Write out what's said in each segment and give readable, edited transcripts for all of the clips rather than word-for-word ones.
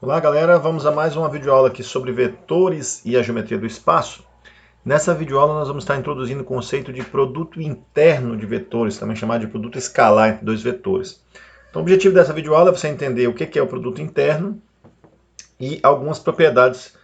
Olá galera, vamos a mais uma videoaula aqui sobre vetores e a geometria do espaço. Nessa videoaula nós vamos estar introduzindo o conceito de produto interno de vetores, também chamado de produto escalar entre dois vetores. Então o objetivo dessa videoaula é você entender o que é o produto interno e algumas propriedades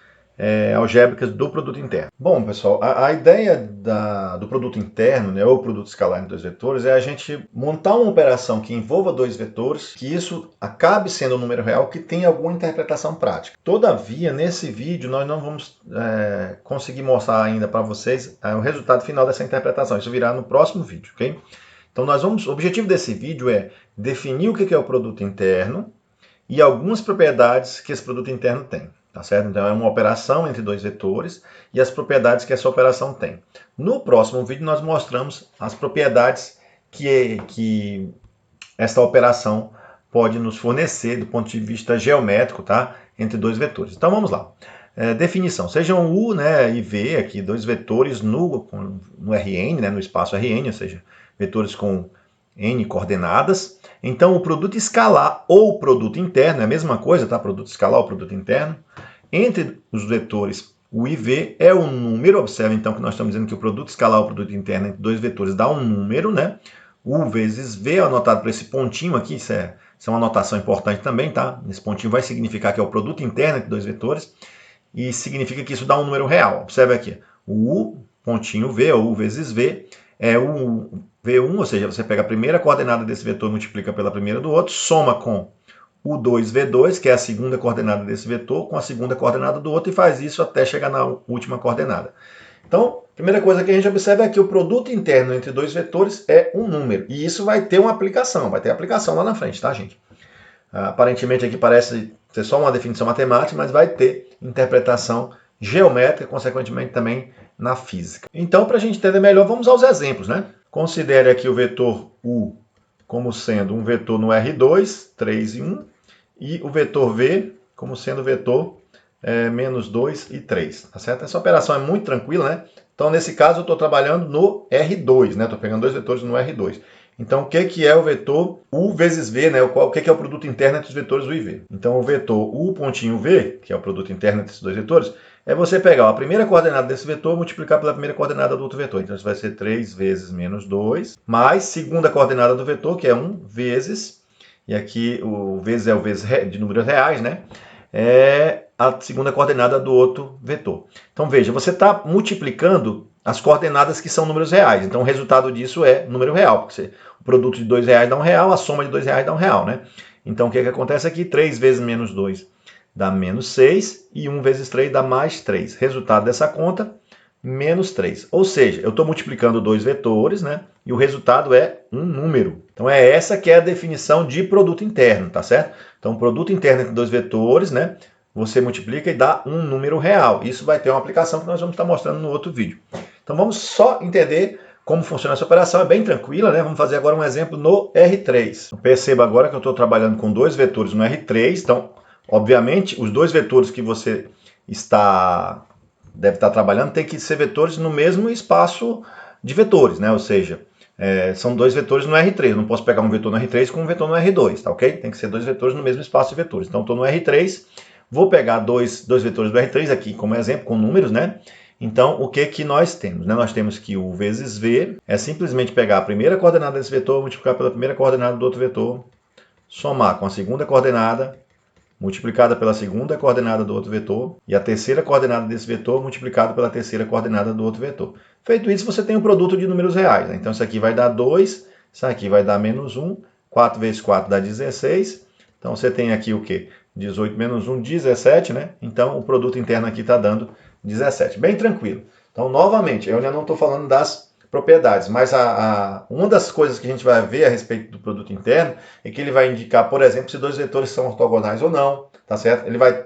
algébricas do produto interno. Bom, pessoal, a ideia do produto interno, né, ou produto escalar em dois vetores, é a gente montar uma operação que envolva dois vetores, que isso acabe sendo um número real que tem alguma interpretação prática. Todavia, nesse vídeo, nós não vamos conseguir mostrar ainda para vocês o resultado final dessa interpretação. Isso virá no próximo vídeo, ok? Então, o objetivo desse vídeo é definir o que é o produto interno e algumas propriedades que esse produto interno tem. Tá certo? Então é uma operação entre dois vetores e as propriedades que essa operação tem. No próximo vídeo nós mostramos as propriedades que esta operação pode nos fornecer do ponto de vista geométrico, tá? Entre dois vetores. Então vamos lá. Definição. Sejam U, né, e V, aqui dois vetores no Rn, né, no espaço Rn, ou seja, vetores com n coordenadas. Então o produto escalar ou produto interno é a mesma coisa, tá? Produto escalar ou produto interno. Entre os vetores U e V é um número. Observe então que nós estamos dizendo que o produto escalar ou produto interno entre dois vetores dá um número, né? U vezes V, anotado por esse pontinho aqui, isso é uma anotação importante também, tá? Esse pontinho vai significar que é o produto interno entre dois vetores e significa que isso dá um número real. Observe aqui, o U pontinho V, ou U vezes V, é o V1, ou seja, você pega a primeira coordenada desse vetor e multiplica pela primeira do outro, soma com o 2V2, que é a segunda coordenada desse vetor, com a segunda coordenada do outro, e faz isso até chegar na última coordenada. Então, a primeira coisa que a gente observa é que o produto interno entre dois vetores é um número. E isso vai ter uma aplicação, vai ter aplicação lá na frente, tá, gente? Aparentemente aqui parece ser só uma definição matemática, mas vai ter interpretação geométrica, consequentemente também na física. Então, para a gente entender melhor, vamos aos exemplos, né? Considere aqui o vetor U como sendo um vetor no R2, 3 e 1, e o vetor V como sendo o vetor menos 2 e 3, tá certo? Essa operação é muito tranquila, né? Então, nesse caso, eu estou trabalhando no R2, né? Estou pegando dois vetores no R2. Então, o que é o vetor U vezes V, né? O que é o produto interno entre os vetores U e V? Então, o vetor U pontinho V, que é o produto interno entre esses dois vetores, é você pegar a primeira coordenada desse vetor e multiplicar pela primeira coordenada do outro vetor. Então, isso vai ser 3 vezes menos 2, mais segunda coordenada do vetor, que é 1 vezes, e aqui o vezes é o vezes de números reais, né? É a segunda coordenada do outro vetor. Então, veja, você está multiplicando as coordenadas que são números reais. Então, o resultado disso é número real, porque o produto de R$2 dá R$1, a soma de R$2 dá R$1, né? Então, o que acontece aqui? 3 vezes menos 2 dá menos 6, e 1 vezes 3 dá mais 3. Resultado dessa conta, menos 3. Ou seja, eu estou multiplicando dois vetores, né? E o resultado é um número. Então, é essa que é a definição de produto interno, tá certo? Então, produto interno entre dois vetores, né? Você multiplica e dá um número real. Isso vai ter uma aplicação que nós vamos estar mostrando no outro vídeo. Então, vamos só entender como funciona essa operação. É bem tranquila, né? Vamos fazer agora um exemplo no R3. Perceba agora que eu estou trabalhando com dois vetores no R3. Então, obviamente, os dois vetores que você deve estar trabalhando tem que ser vetores no mesmo espaço de vetores, né? Ou seja, são dois vetores no R3. Eu não posso pegar um vetor no R3 com um vetor no R2, tá ok? Tem que ser dois vetores no mesmo espaço de vetores. Então, estou no R3, vou pegar dois vetores do R3 aqui como exemplo, com números, né? Então, o que nós temos? Né? Nós temos que U vezes V é simplesmente pegar a primeira coordenada desse vetor, multiplicar pela primeira coordenada do outro vetor, somar com a segunda coordenada, multiplicada pela segunda coordenada do outro vetor, e a terceira coordenada desse vetor multiplicada pela terceira coordenada do outro vetor. Feito isso, você tem o produto de números reais. Né? Então, isso aqui vai dar 2, isso aqui vai dar menos 1, 4 vezes 4 dá 16. Então, você tem aqui o quê? 18 menos 1, 17, né? Então, o produto interno aqui está dando 17. Bem tranquilo. Então, novamente, eu ainda não estou falando das propriedades, mas uma das coisas que a gente vai ver a respeito do produto interno é que ele vai indicar, por exemplo, se dois vetores são ortogonais ou não, tá certo? Ele vai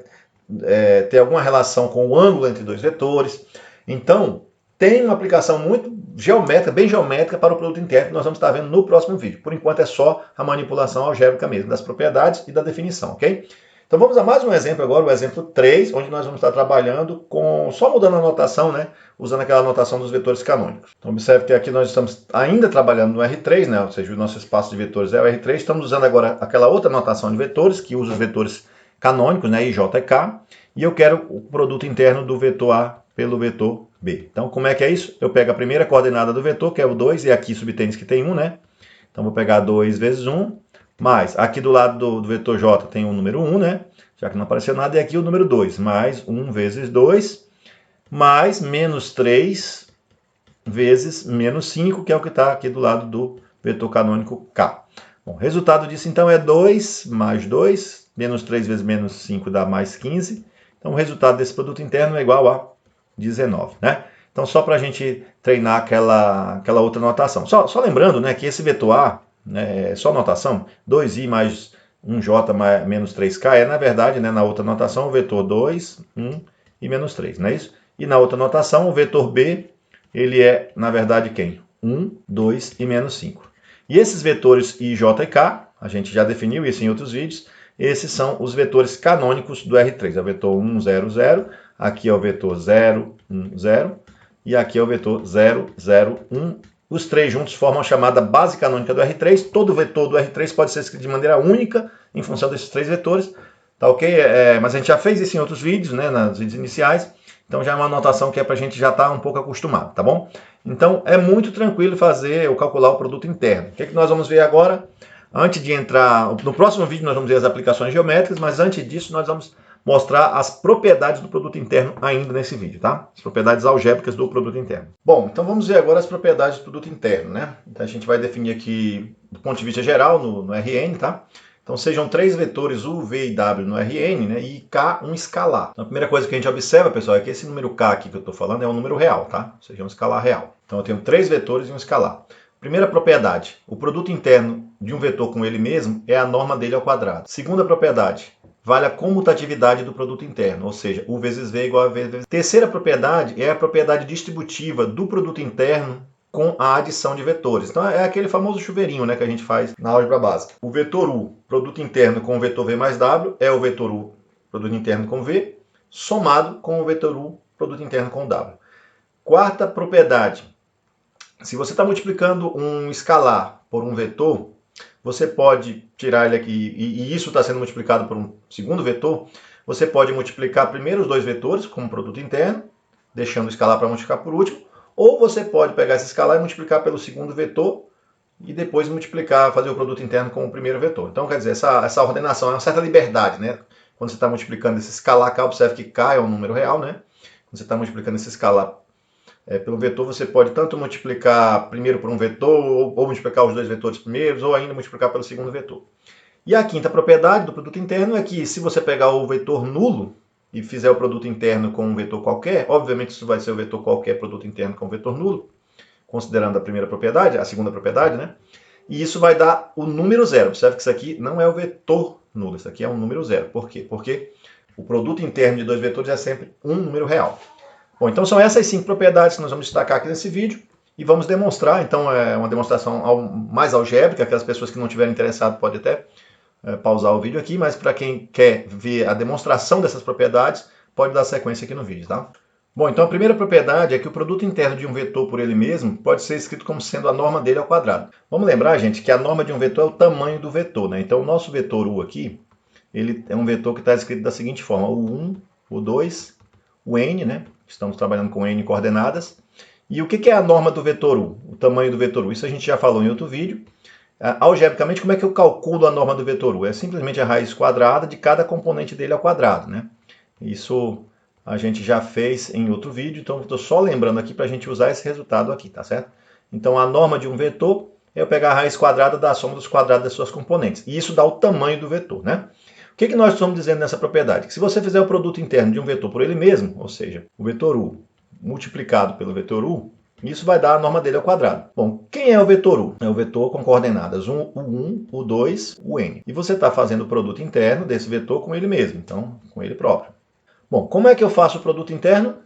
ter alguma relação com o ângulo entre dois vetores. Então, tem uma aplicação muito geométrica, bem geométrica para o produto interno que nós vamos estar vendo no próximo vídeo. Por enquanto é só a manipulação algébrica mesmo, das propriedades e da definição, ok? Então vamos a mais um exemplo agora, o exemplo 3, onde nós vamos estar trabalhando só mudando a notação, né? Usando aquela notação dos vetores canônicos. Então observe que aqui nós estamos ainda trabalhando no R3, né? Ou seja, o nosso espaço de vetores é o R3. Estamos usando agora aquela outra notação de vetores, que usa os vetores canônicos, né, IJ e K, e eu quero o produto interno do vetor A pelo vetor B. Então, como é que é isso? Eu pego a primeira coordenada do vetor, que é o 2, e aqui subtende que tem 1, né? Então, vou pegar 2 vezes 1, mais, aqui do lado do vetor J tem o número 1, né? Já que não apareceu nada, e aqui o número 2, mais 1 vezes 2, mais menos 3 vezes menos 5, que é o que está aqui do lado do vetor canônico K. Bom, o resultado disso, então, é 2 mais 2, menos 3 vezes menos 5 dá mais 15. Então, o resultado desse produto interno é igual a 19, né? Então, só para a gente treinar aquela outra notação. Só lembrando, né, que esse vetor A, né, é só notação, 2i mais 1j mais, menos 3k, é, na verdade, né, na outra notação, o vetor 2, 1 e menos 3, não é isso? E na outra notação, o vetor B, ele é, na verdade, quem? 1, 2 e menos 5. E esses vetores I, J e K, a gente já definiu isso em outros vídeos, esses são os vetores canônicos do R3. É o vetor 1, 0, 0, aqui é o vetor 0, 1, 0, e aqui é o vetor 0, 0, 1. Os três juntos formam a chamada base canônica do R3. Todo vetor do R3 pode ser escrito de maneira única em função desses três vetores. Tá ok? Mas a gente já fez isso em outros vídeos, né, nos vídeos iniciais. Então já é uma anotação que é para a gente já estar um pouco acostumado, tá bom? Então é muito tranquilo fazer ou calcular o produto interno. O que nós vamos ver agora? Antes de entrar, no próximo vídeo nós vamos ver as aplicações geométricas, mas antes disso nós vamos mostrar as propriedades do produto interno ainda nesse vídeo, tá? As propriedades algébricas do produto interno. Bom, então vamos ver agora as propriedades do produto interno, né? Então a gente vai definir aqui do ponto de vista geral no Rn, tá? Então sejam três vetores U, V e W no Rn, né? E K um escalar. Então, a primeira coisa que a gente observa, pessoal, é que esse número K aqui que eu estou falando é um número real, tá? Ou seja, um escalar real. Então eu tenho três vetores e um escalar. Primeira propriedade, o produto interno de um vetor com ele mesmo é a norma dele ao quadrado. Segunda propriedade, vale a comutatividade do produto interno, ou seja, U vezes V igual a V vezes... Terceira propriedade é a propriedade distributiva do produto interno com a adição de vetores. Então é aquele famoso chuveirinho, né, que a gente faz na álgebra básica. O vetor U, produto interno com o vetor V mais W, é o vetor U, produto interno com V, somado com o vetor U, produto interno com W. Quarta propriedade, se você está multiplicando um escalar por um vetor, você pode tirar ele aqui, e isso está sendo multiplicado por um segundo vetor, você pode multiplicar primeiro os dois vetores como produto interno, deixando o escalar para multiplicar por último, ou você pode pegar esse escalar e multiplicar pelo segundo vetor, e depois multiplicar, fazer o produto interno com o primeiro vetor. Então, quer dizer, essa ordenação é uma certa liberdade, né? Quando você está multiplicando esse escalar K, observe que K é um número real, né? Quando você está multiplicando esse escalar pelo vetor, você pode tanto multiplicar primeiro por um vetor, ou multiplicar os dois vetores primeiros, ou ainda multiplicar pelo segundo vetor. E a quinta propriedade do produto interno é que se você pegar o vetor nulo e fizer o produto interno com um vetor qualquer, obviamente isso vai ser o vetor qualquer produto interno com vetor nulo, considerando a primeira propriedade, a segunda propriedade, né? E isso vai dar o número zero. Observe que isso aqui não é o vetor nulo, isso aqui é um número zero. Por quê? Porque o produto interno de dois vetores é sempre um número real. Bom, então são essas 5 propriedades que nós vamos destacar aqui nesse vídeo e vamos demonstrar. Então é uma demonstração mais algébrica, aquelas pessoas que não estiverem interessadas podem até pausar o vídeo aqui, mas para quem quer ver a demonstração dessas propriedades, pode dar sequência aqui no vídeo, tá? Bom, então a primeira propriedade é que o produto interno de um vetor por ele mesmo pode ser escrito como sendo a norma dele ao quadrado. Vamos lembrar, gente, que a norma de um vetor é o tamanho do vetor, né? Então o nosso vetor U aqui, ele é um vetor que está escrito da seguinte forma, o 1, o 2, o n, né? Estamos trabalhando com n coordenadas. E o que é a norma do vetor U? O tamanho do vetor U? Isso a gente já falou em outro vídeo. Algebricamente, como é que eu calculo a norma do vetor U? É simplesmente a raiz quadrada de cada componente dele ao quadrado, né? Isso a gente já fez em outro vídeo, então estou só lembrando aqui para a gente usar esse resultado aqui, tá certo? Então a norma de um vetor é eu pegar a raiz quadrada da soma dos quadrados das suas componentes. E isso dá o tamanho do vetor, né? O que nós estamos dizendo nessa propriedade? Que se você fizer o produto interno de um vetor por ele mesmo, ou seja, o vetor U multiplicado pelo vetor U, isso vai dar a norma dele ao quadrado. Bom, quem é o vetor U? É o vetor com coordenadas o 1, o 2, o n. E você está fazendo o produto interno desse vetor com ele mesmo, então com ele próprio. Bom, como é que eu faço o produto interno?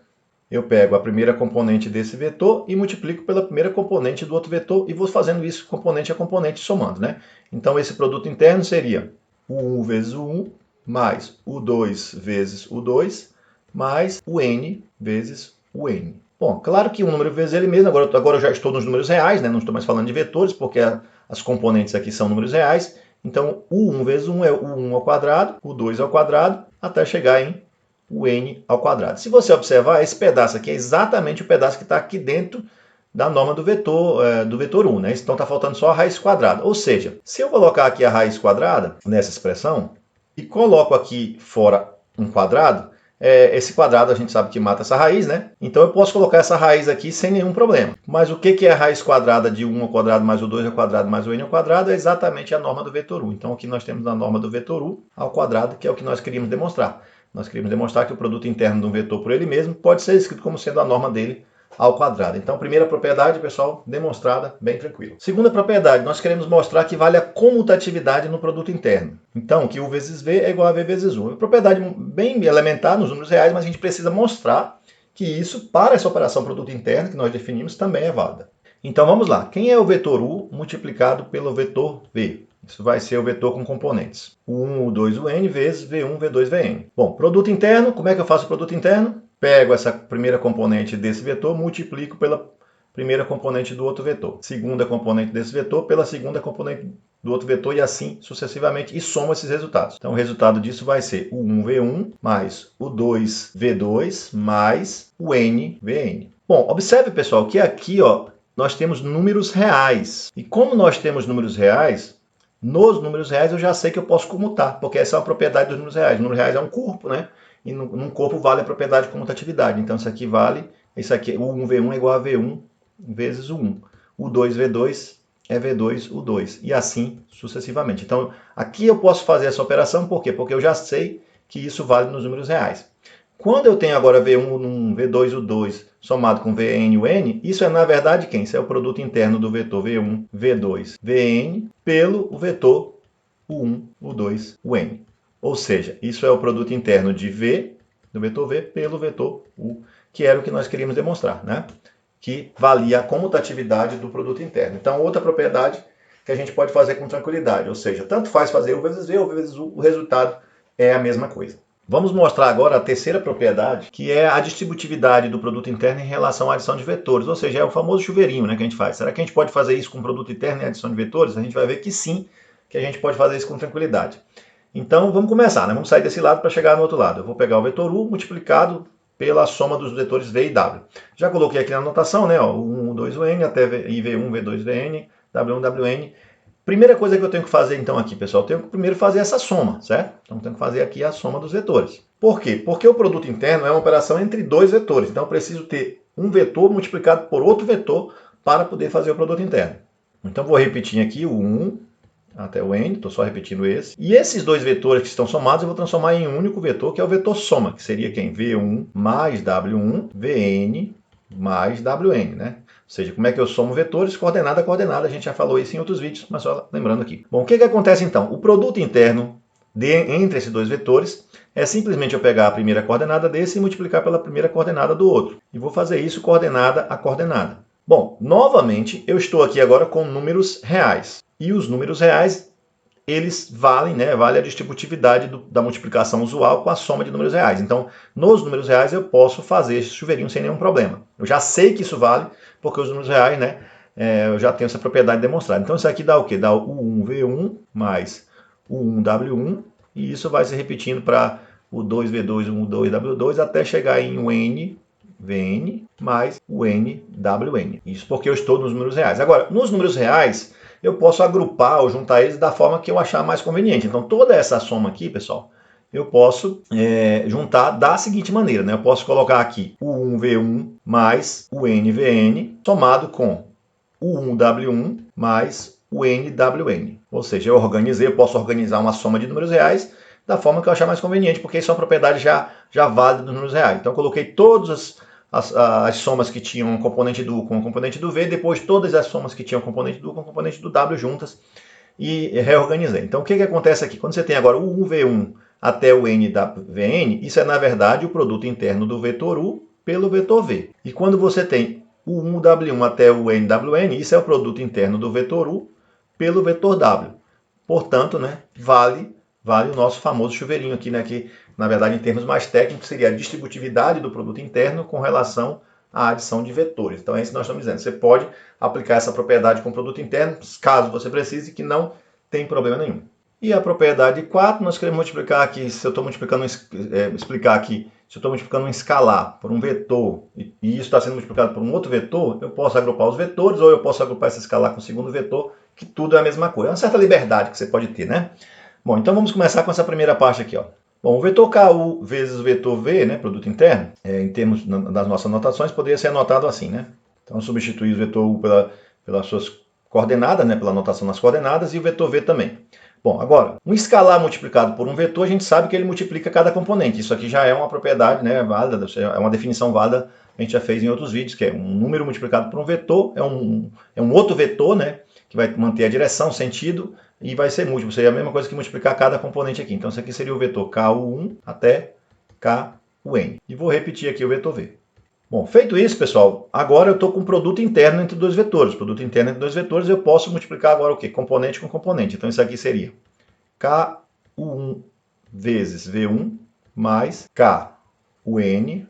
Eu pego a primeira componente desse vetor e multiplico pela primeira componente do outro vetor e vou fazendo isso componente a componente somando, né? Então esse produto interno seria o 1 vezes o 1 mais o 2 vezes o 2 mais o n vezes o n. Bom, claro que um número vezes ele mesmo, agora eu já estou nos números reais, né? Não estou mais falando de vetores, porque as componentes aqui são números reais, Então, o 1 vezes 1 é o 1 ao quadrado, o 2 ao quadrado, até chegar em o n ao quadrado. Se você observar, esse pedaço aqui é exatamente o pedaço que está aqui dentro da norma do vetor 1, né? Então está faltando só a raiz quadrada. Ou seja, se eu colocar aqui a raiz quadrada nessa expressão e coloco aqui fora um quadrado, esse quadrado a gente sabe que mata essa raiz, né? Então eu posso colocar essa raiz aqui sem nenhum problema. Mas o que é a raiz quadrada de 1 ao quadrado mais o 2 ao quadrado mais o n ao quadrado? É exatamente a norma do vetor 1. Então aqui nós temos a norma do vetor 1 ao quadrado, que é o que nós queríamos demonstrar. Nós queríamos demonstrar que o produto interno de um vetor por ele mesmo pode ser escrito como sendo a norma dele ao quadrado. Então, primeira propriedade, pessoal, demonstrada, bem tranquilo. Segunda propriedade, nós queremos mostrar que vale a comutatividade no produto interno. Então, que U vezes V é igual a V vezes U. É uma propriedade bem elementar nos números reais, mas a gente precisa mostrar que isso, para essa operação produto interno que nós definimos, também é válida. Então, vamos lá. Quem é o vetor U multiplicado pelo vetor V? Isso vai ser o vetor com componentes. O 1, o 2, o n vezes V1, V2, Vn. Bom, produto interno, como é que eu faço o produto interno? Pego essa primeira componente desse vetor, multiplico pela primeira componente do outro vetor. Segunda componente desse vetor pela segunda componente do outro vetor e assim sucessivamente, e somo esses resultados. Então o resultado disso vai ser o 1V1 mais o 2V2 mais o NVN. Bom, observe, pessoal, que aqui nós temos números reais. E como nós temos números reais, nos números reais eu já sei que eu posso comutar, porque essa é uma propriedade dos números reais. O número reais é um corpo, né? E num corpo vale a propriedade de comutatividade. Então isso aqui vale, isso aqui, o 1V1 é igual a V1 vezes o 1. O 2V2 é V2, o 2. E assim sucessivamente. Então aqui eu posso fazer essa operação, por quê? Porque eu já sei que isso vale nos números reais. Quando eu tenho agora V1, o 1, V2, o 2, somado com Vn e o n, isso é na verdade quem? Isso é o produto interno do vetor V1, V2, Vn, pelo o vetor o 1, o 2, o n. Ou seja, isso é o produto interno de V, do vetor V, pelo vetor U, que era o que nós queríamos demonstrar, né? Que valia a comutatividade do produto interno. Então, outra propriedade que a gente pode fazer com tranquilidade, ou seja, tanto faz fazer U vezes V ou V vezes U, o resultado é a mesma coisa. Vamos mostrar agora a terceira propriedade, que é a distributividade do produto interno em relação à adição de vetores, ou seja, é o famoso chuveirinho, né, que a gente faz. Será que a gente pode fazer isso com produto interno e adição de vetores? A gente vai ver que sim, que a gente pode fazer isso com tranquilidade. Então, vamos começar, né? Vamos sair desse lado para chegar no outro lado. Eu vou pegar o vetor U multiplicado pela soma dos vetores V e W. Já coloquei aqui na anotação, né? O 1, o 2, o N, até IV1, V2, Vn, W1, Wn. Primeira coisa que eu tenho que fazer, então, aqui, pessoal, eu tenho que primeiro fazer essa soma, certo? Então, eu tenho que fazer aqui a soma dos vetores. Por quê? Porque o produto interno é uma operação entre dois vetores. Então, eu preciso ter um vetor multiplicado por outro vetor para poder fazer o produto interno. Então, vou repetir aqui o 1 até o n, estou só repetindo esse. E esses dois vetores que estão somados, eu vou transformar em um único vetor, que é o vetor soma, que seria quem? V1 mais W1, Vn mais Wn, né? Ou seja, como é que eu somo vetores? Coordenada a coordenada, a gente já falou isso em outros vídeos, mas só lembrando aqui. Bom, o que acontece então? O produto interno entre esses dois vetores é simplesmente eu pegar a primeira coordenada desse e multiplicar pela primeira coordenada do outro. E vou fazer isso coordenada a coordenada. Bom, novamente, eu estou aqui agora com números reais. E os números reais, eles valem, né? Vale a distributividade da multiplicação usual com a soma de números reais. Então, nos números reais, eu posso fazer esse chuveirinho sem nenhum problema. Eu já sei que isso vale, porque os números reais, né? Eu já tenho essa propriedade demonstrada. Então, isso aqui dá o quê? Dá o 1V1 mais o 1W1, e isso vai se repetindo para o 2V2, o 2W2, até chegar em o NVN mais o NWN. Isso porque eu estou nos números reais. Agora, nos números reais, eu posso agrupar ou juntar eles da forma que eu achar mais conveniente. Então, toda essa soma aqui, pessoal, eu posso juntar da seguinte maneira, né? Eu posso colocar aqui o 1V1 mais o NVN somado com o 1W1 mais o NWN. Ou seja, eu posso organizar uma soma de números reais da forma que eu achar mais conveniente, porque isso é uma propriedade já válida dos números reais. Então, eu coloquei todas as somas que tinham um componente do U com o componente do V, depois todas as somas que tinham componente do U com o componente do W juntas e reorganizei. Então, o que acontece aqui? Quando você tem agora o 1V1 até o NWN, isso é, na verdade, o produto interno do vetor U pelo vetor V. E quando você tem o 1W1 até o NWN, isso é o produto interno do vetor U pelo vetor W. Portanto, né, vale o nosso famoso chuveirinho aqui, né, que, na verdade, em termos mais técnicos, seria a distributividade do produto interno com relação à adição de vetores. Então, é isso que nós estamos dizendo. Você pode aplicar essa propriedade com o produto interno, caso você precise, que não tem problema nenhum. E a propriedade 4, nós queremos multiplicar aqui, se eu estou multiplicando, explicar aqui, se eu estou multiplicando um escalar por um vetor, e isso está sendo multiplicado por um outro vetor, eu posso agrupar os vetores, ou eu posso agrupar esse escalar com o segundo vetor, que tudo é a mesma coisa. É uma certa liberdade que você pode ter, né? Bom, então vamos começar com essa primeira parte aqui, ó. Bom, o vetor KU vezes o vetor V, né, produto interno, em termos das nossas anotações, poderia ser anotado assim, né? Então, substituir o vetor U pelas suas coordenadas, né, pela anotação nas coordenadas, e o vetor V também. Bom, agora, um escalar multiplicado por um vetor, a gente sabe que ele multiplica cada componente. Isso aqui já é uma propriedade, né, válida, é uma definição válida, a gente já fez em outros vídeos, que é um número multiplicado por um vetor, é um outro vetor, né, que vai manter a direção, o sentido, e vai ser múltiplo. Seria a mesma coisa que multiplicar cada componente aqui. Então, isso aqui seria o vetor KU1 até KUN. E vou repetir aqui o vetor V. Bom, feito isso, pessoal, agora eu estou com um produto interno entre dois vetores. Produto interno entre dois vetores, eu posso multiplicar agora o quê? Componente com componente. Então, isso aqui seria KU1 vezes V1 mais KUN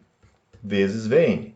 vezes VN.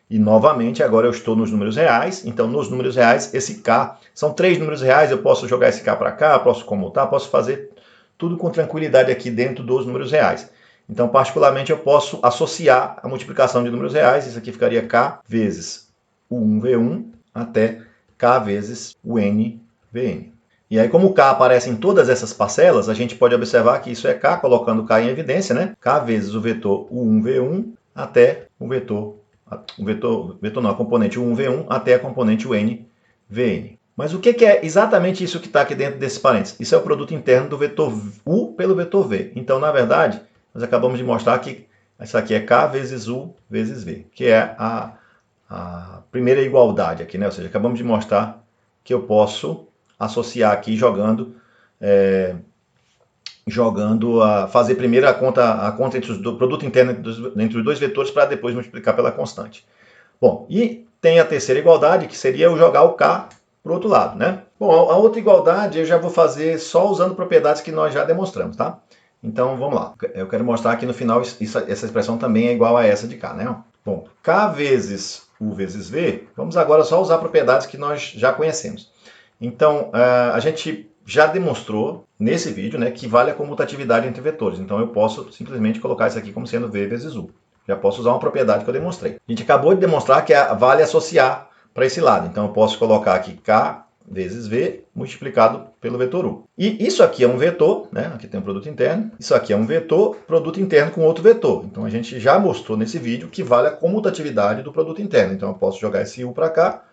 E, novamente, agora eu estou nos números reais. Então, nos números reais, esse K, são 3 números reais, eu posso jogar esse K para cá, posso comutar, posso fazer tudo com tranquilidade aqui dentro dos números reais. Então, particularmente, eu posso associar a multiplicação de números reais. Isso aqui ficaria K vezes o 1V1 até K vezes o NVN. E aí, como o K aparece em todas essas parcelas, a gente pode observar que isso é K, colocando o K em evidência, né? K vezes o vetor U1V1 até a componente U1V1 até a componente UNVN. Mas o que é exatamente isso que está aqui dentro desses parênteses? Isso é o produto interno do vetor U pelo vetor V. Então, na verdade, nós acabamos de mostrar que isso aqui é K vezes U vezes V, que é a primeira igualdade aqui, né? Ou seja, acabamos de mostrar que eu posso associar aqui fazer primeiro a conta entre o produto interno entre os dois vetores para depois multiplicar pela constante. Bom, e tem a terceira igualdade, que seria eu jogar o K para o outro lado, né? Bom, a outra igualdade eu já vou fazer só usando propriedades que nós já demonstramos, tá? Então, vamos lá. Eu quero mostrar que no final essa expressão também é igual a essa de K, né? Bom, K vezes U vezes V, vamos agora só usar propriedades que nós já conhecemos. Então, a gente já demonstrou nesse vídeo, né, que vale a comutatividade entre vetores. Então, eu posso simplesmente colocar isso aqui como sendo V vezes U. Já posso usar uma propriedade que eu demonstrei. A gente acabou de demonstrar que vale associar para esse lado. Então, eu posso colocar aqui K vezes V multiplicado pelo vetor U. E isso aqui é um vetor, né? Aqui tem um produto interno. Isso aqui é um vetor, produto interno com outro vetor. Então, a gente já mostrou nesse vídeo que vale a comutatividade do produto interno. Então, eu posso jogar esse U para cá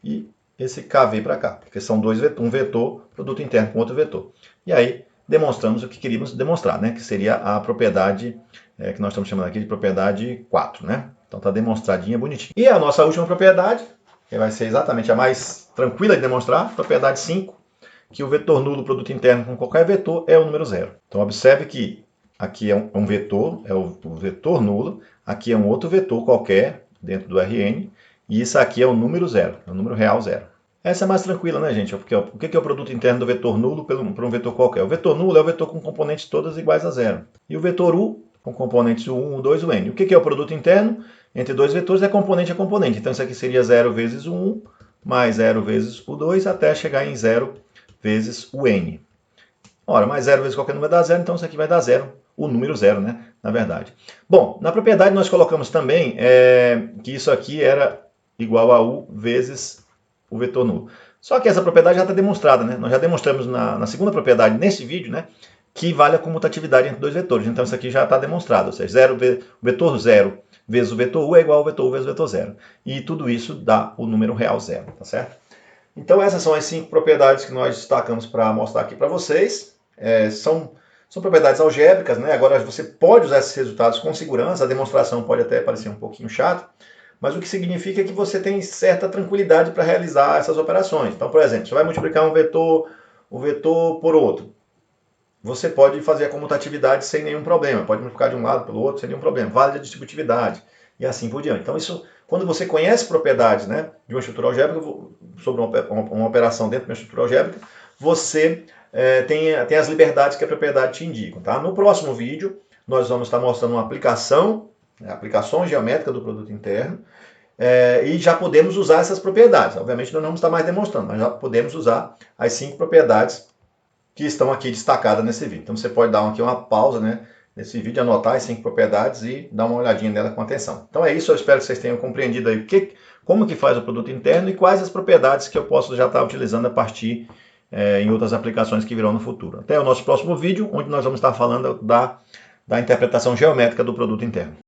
e esse KV para cá, porque são um vetor, produto interno com outro vetor. E aí, demonstramos o que queríamos demonstrar, né? Que seria a propriedade que nós estamos chamando aqui de propriedade 4, né? Então está demonstradinha, bonitinha. E a nossa última propriedade, que vai ser exatamente a mais tranquila de demonstrar, propriedade 5, que o vetor nulo produto interno com qualquer vetor é o número zero. Então observe que aqui é um vetor, é o vetor nulo, aqui é um outro vetor qualquer dentro do Rn, e isso aqui é o número zero, é o número real zero. Essa é mais tranquila, né, gente? Porque o que é o produto interno do vetor nulo para um vetor qualquer? O vetor nulo é o vetor com componentes todas iguais a zero. E o vetor U com componentes o 1, o 2 e o n. O que é o produto interno? Entre dois vetores é componente a componente. Então isso aqui seria 0 vezes o 1 mais 0 vezes o 2 até chegar em 0 vezes o n. Ora, mais 0 vezes qualquer número dá 0, então isso aqui vai dar 0, o número 0, né? Na verdade. Bom, na propriedade nós colocamos também que isso aqui era igual a u vezes o vetor nulo. Só que essa propriedade já está demonstrada, né? Nós já demonstramos na segunda propriedade, nesse vídeo, né? Que vale a comutatividade entre dois vetores. Então isso aqui já está demonstrado. Ou seja, o vetor 0 vezes o vetor u é igual ao vetor u vezes o vetor 0. E tudo isso dá o número real 0, tá certo? Então essas são as 5 propriedades que nós destacamos para mostrar aqui para vocês. São propriedades algébricas, né? Agora você pode usar esses resultados com segurança. A demonstração pode até parecer um pouquinho chata, mas o que significa é que você tem certa tranquilidade para realizar essas operações. Então, por exemplo, você vai multiplicar um vetor por outro. Você pode fazer a comutatividade sem nenhum problema. Pode multiplicar de um lado pelo outro sem nenhum problema. Vale a distributividade e assim por diante. Então, isso, quando você conhece propriedades, né, de uma estrutura algébrica, sobre uma operação dentro de uma estrutura algébrica, você tem as liberdades que a propriedade te indica. Tá? No próximo vídeo, nós vamos estar mostrando uma aplicações geométricas do produto interno, e já podemos usar essas propriedades. Obviamente, nós não vamos estar mais demonstrando, mas já podemos usar as 5 propriedades que estão aqui destacadas nesse vídeo. Então você pode dar aqui uma pausa, né, nesse vídeo, anotar as 5 propriedades e dar uma olhadinha nela com atenção. Então é isso, eu espero que vocês tenham compreendido aí como que faz o produto interno e quais as propriedades que eu posso já estar utilizando a partir em outras aplicações que virão no futuro. Até o nosso próximo vídeo, onde nós vamos estar falando da interpretação geométrica do produto interno.